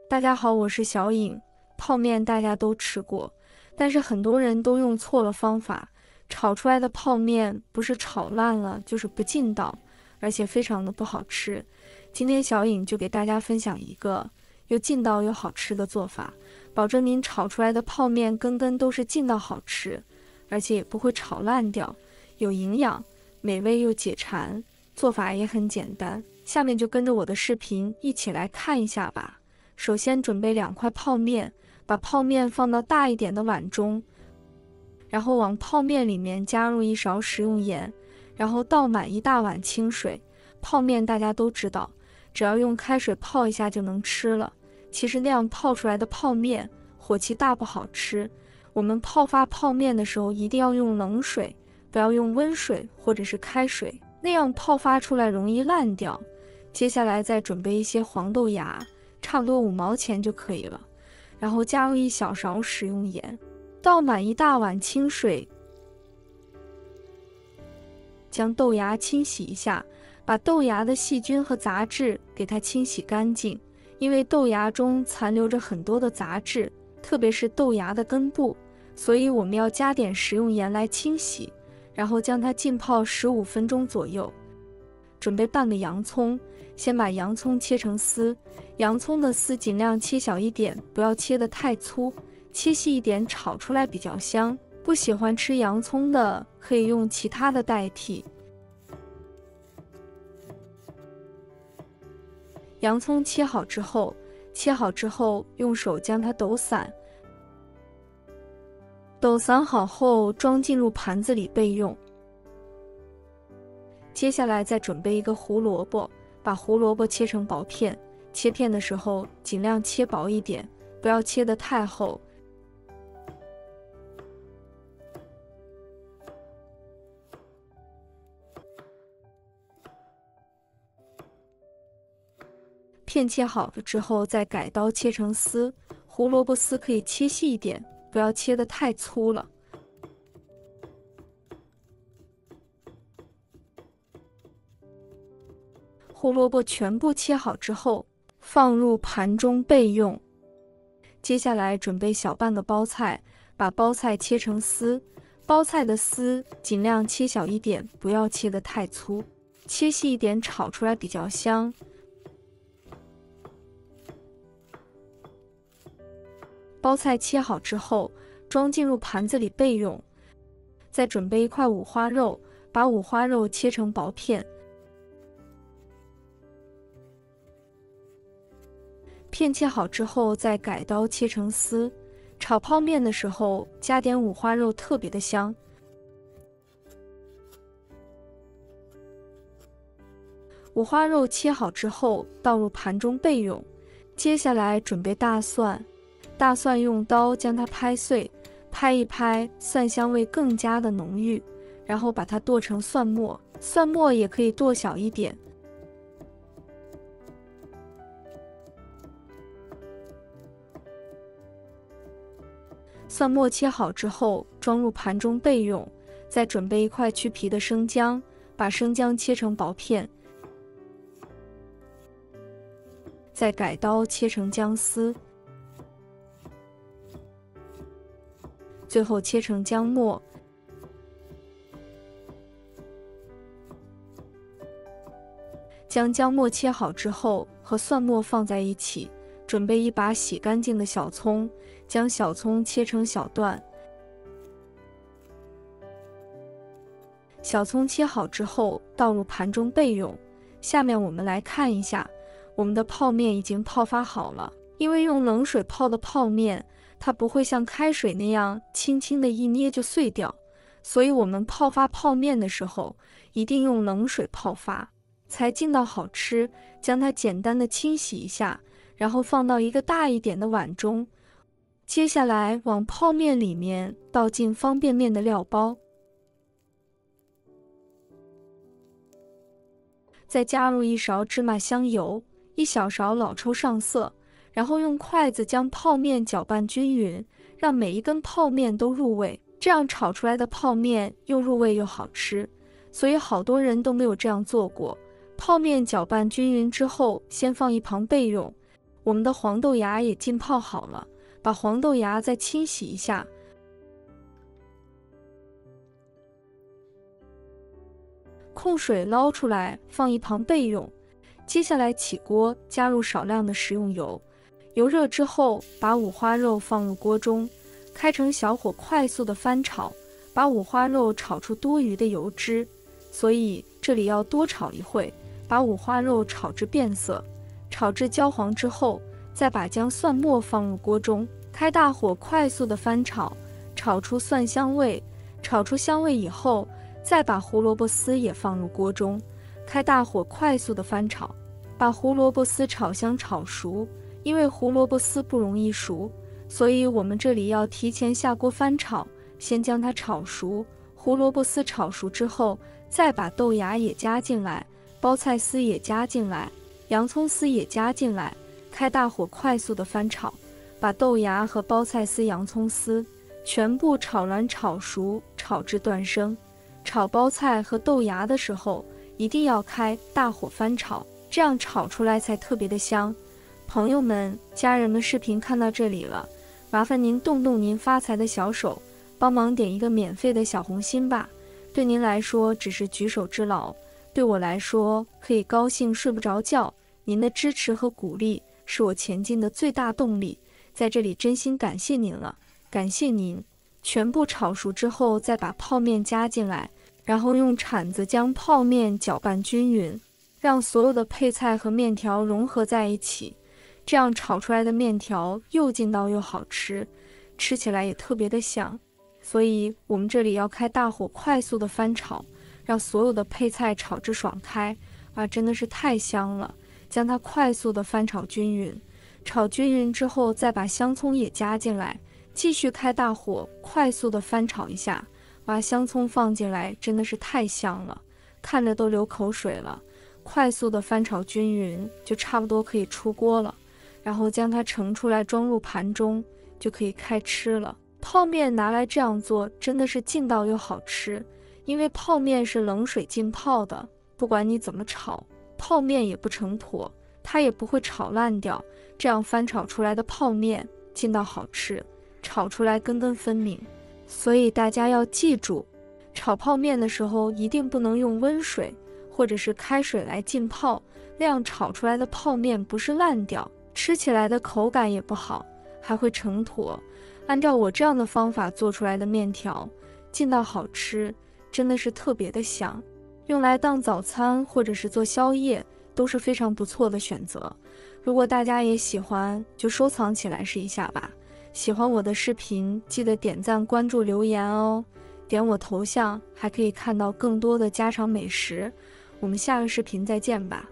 大家好，我是小颖。泡面大家都吃过，但是很多人都用错了方法，炒出来的泡面不是炒烂了，就是不劲道，而且非常的不好吃。今天小颖就给大家分享一个又劲道又好吃的做法，保证您炒出来的泡面根都是劲道好吃，而且也不会炒烂掉，有营养，美味又解馋。做法也很简单，下面就跟着我的视频一起来看一下吧。首先准备2块泡面，把泡面放到大一点的碗中，然后往泡面里面加入1勺食用盐，然后倒满1大碗清水。泡面大家都知道，只要用开水泡一下就能吃了。其实那样泡出来的泡面火气大不好吃，我们泡发泡面的时候一定要用冷水，不要用温水或者是开水，那样泡发出来容易烂掉。接下来再准备一些黄豆芽，差不多5毛钱就可以了，然后加入1小勺食用盐，倒满1大碗清水，将豆芽清洗一下，把豆芽的细菌和杂质给它清洗干净，因为豆芽中残留着很多的杂质，特别是豆芽的根部，所以我们要加点食用盐来清洗，然后将它浸泡15分钟左右。准备半个洋葱，先把洋葱切成丝，洋葱的丝尽量切小一点，不要切得太粗，切细一点炒出来比较香。不喜欢吃洋葱的可以用其他的代替。洋葱切好之后用手将它抖散，抖散好后装进入盘子里备用。接下来再准备一个胡萝卜，把胡萝卜切成薄片，切片的时候尽量切薄一点，不要切得太厚。片切好了之后再改刀切成丝，胡萝卜丝可以切细一点，不要切得太粗了。胡萝卜全部切好之后放入盘中备用。接下来准备小半个包菜，把包菜切成丝，包菜的丝尽量切小一点，不要切得太粗，切细一点炒出来比较香。包菜切好之后装进入盘子里备用。再准备1块五花肉，把五花肉切成薄片，片切好之后再改刀切成丝，炒泡面的时候加点五花肉特别的香。五花肉切好之后倒入盘中备用。接下来准备大蒜，大蒜用刀将它拍碎，拍一拍，蒜香味更加的浓郁，然后把它剁成蒜末，蒜末也可以剁小一点。蒜末切好之后装入盘中备用。再准备1块去皮的生姜，把生姜切成薄片，再改刀切成姜丝，最后切成姜末。将姜末切好之后和蒜末放在一起，准备1把洗干净的小葱，将小葱切成小段。小葱切好之后倒入盘中备用。下面我们来看一下，我们的泡面已经泡发好了。因为用冷水泡的泡面，它不会像开水那样轻轻的一捏就碎掉，所以我们泡发泡面的时候一定用冷水泡发，才劲道好吃。将它简单的清洗一下，然后放到一个大一点的碗中。接下来往泡面里面倒进方便面的料包，再加入1勺芝麻香油，1小勺老抽上色，然后用筷子将泡面搅拌均匀，让每一根泡面都入味，这样炒出来的泡面又入味又好吃。所以好多人都没有这样做过。泡面搅拌均匀之后先放一旁备用。我们的黄豆芽也浸泡好了，把黄豆芽再清洗一下，控水捞出来放一旁备用。接下来起锅，加入少量的食用油，油热之后，把五花肉放入锅中，开成小火快速的翻炒，把五花肉炒出多余的油脂，所以这里要多炒一会，把五花肉炒至变色，炒至焦黄之后，再把姜蒜末放入锅中，开大火快速的翻炒，炒出蒜香味，炒出香味以后，再把胡萝卜丝也放入锅中，开大火快速的翻炒，把胡萝卜丝炒香炒熟。因为胡萝卜丝不容易熟，所以我们这里要提前下锅翻炒，先将它炒熟。胡萝卜丝炒熟之后，再把豆芽也加进来，包菜丝也加进来，洋葱丝也加进来，开大火快速的翻炒，把豆芽和包菜丝、洋葱丝全部炒软炒熟，炒至断生。炒包菜和豆芽的时候，一定要开大火翻炒，这样炒出来才特别的香。朋友们、家人们，视频看到这里了，麻烦您动动您发财的小手，帮忙点一个免费的小红心吧。对您来说只是举手之劳，对我来说可以高兴睡不着觉。您的支持和鼓励是我前进的最大动力，在这里真心感谢您了，感谢您。全部炒熟之后，再把泡面加进来，然后用铲子将泡面搅拌均匀，让所有的配菜和面条融合在一起。这样炒出来的面条又劲道又好吃，吃起来也特别的香。所以我们这里要开大火快速的翻炒，让所有的配菜炒至爽开啊，真的是太香了。将它快速的翻炒均匀，炒均匀之后再把香葱也加进来，继续开大火快速的翻炒一下。把香葱放进来真的是太香了，看着都流口水了。快速的翻炒均匀，就差不多可以出锅了。然后将它盛出来装入盘中，就可以开吃了。泡面拿来这样做真的是劲道又好吃，因为泡面是冷水浸泡的，不管你怎么炒，泡面也不成坨，它也不会炒烂掉。这样翻炒出来的泡面劲道好吃，炒出来根根分明。所以大家要记住，炒泡面的时候一定不能用温水或者是开水来浸泡，那样炒出来的泡面不是烂掉，吃起来的口感也不好，还会成坨。按照我这样的方法做出来的面条，劲道好吃，真的是特别的香，用来当早餐或者是做宵夜都是非常不错的选择。如果大家也喜欢，就收藏起来试一下吧。喜欢我的视频，记得点赞、关注、留言哦。点我头像还可以看到更多的家常美食。我们下个视频再见吧。